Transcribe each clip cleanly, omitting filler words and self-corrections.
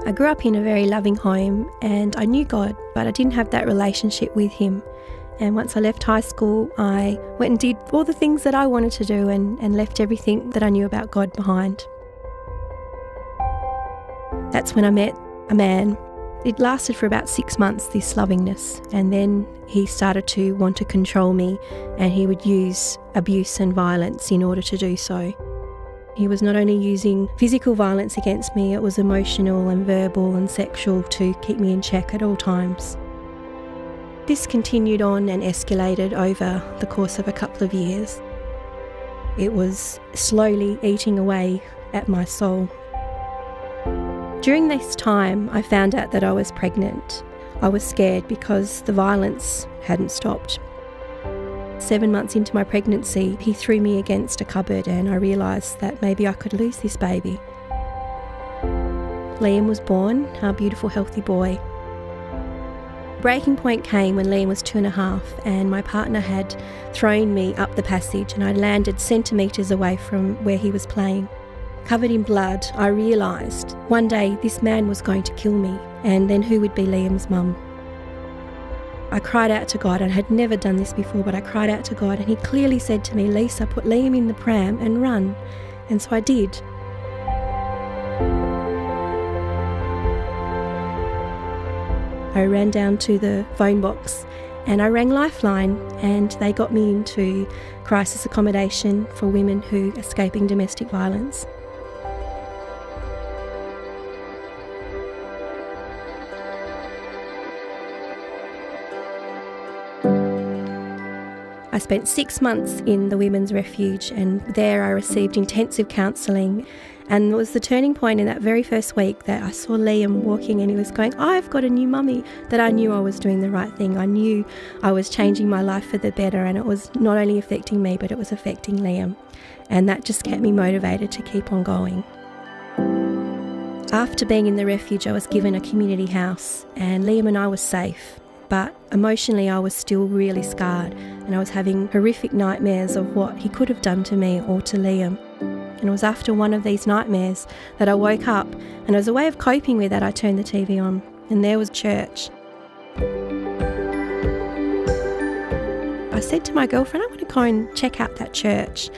I grew up in a very loving home and I knew God, but I didn't have that relationship with Him. And once I left high school, I went and did all the things that I wanted to do and left everything that I knew about God behind. That's when I met a man. It lasted for about 6 months, this lovingness, and then he started to want to control me, and he would use abuse and violence in order to do so. He was not only using physical violence against me, it was emotional and verbal and sexual to keep me in check at all times. This continued on and escalated over the course of a couple of years. It was slowly eating away at my soul. During this time, I found out that I was pregnant. I was scared because the violence hadn't stopped. 7 months into my pregnancy, he threw me against a cupboard and I realised that maybe I could lose this baby. Liam was born, our beautiful, healthy boy. Breaking point came when Liam was 2.5 and my partner had thrown me up the passage and I landed centimetres away from where he was playing. Covered in blood, I realised one day this man was going to kill me, and then who would be Liam's mum? I cried out to God. I had never done this before, but I cried out to God and He clearly said to me, "Lisa, put Liam in the pram and run." And so I did. I ran down to the phone box and I rang Lifeline, and they got me into crisis accommodation for women who are escaping domestic violence. I spent 6 months in the women's refuge, and there I received intensive counselling, and it was the turning point in that very first week that I saw Liam walking and he was going, "I've got a new mummy," that I knew I was doing the right thing. I knew I was changing my life for the better, and it was not only affecting me but it was affecting Liam, and that just kept me motivated to keep on going. After being in the refuge, I was given a community house and Liam and I were safe. But emotionally I was still really scarred and I was having horrific nightmares of what he could have done to me or to Liam. And it was after one of these nightmares that I woke up, and as a way of coping with that I turned the TV on and there was church. I said to my girlfriend, "I'm going to go and check out that church."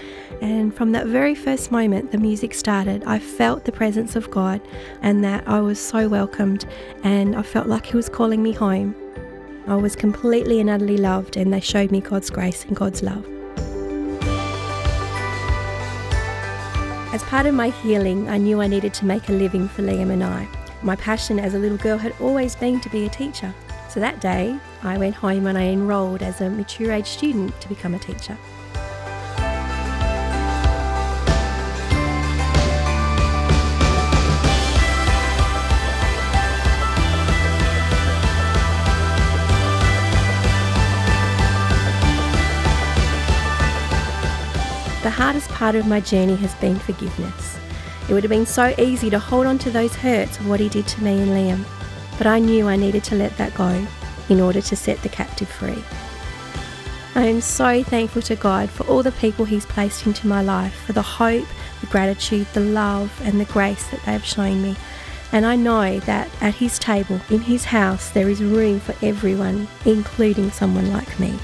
And from that very first moment the music started, I felt the presence of God and that I was so welcomed, and I felt like He was calling me home. I was completely and utterly loved, and they showed me God's grace and God's love. As part of my healing, I knew I needed to make a living for Liam and I. My passion as a little girl had always been to be a teacher. So that day, I went home and I enrolled as a mature age student to become a teacher. The hardest part of my journey has been forgiveness. It would have been so easy to hold on to those hurts of what he did to me and Liam, but I knew I needed to let that go in order to set the captive free. I am so thankful to God for all the people He's placed into my life, for the hope, the gratitude, the love and the grace that they have shown me. And I know that at His table, in His house, there is room for everyone, including someone like me.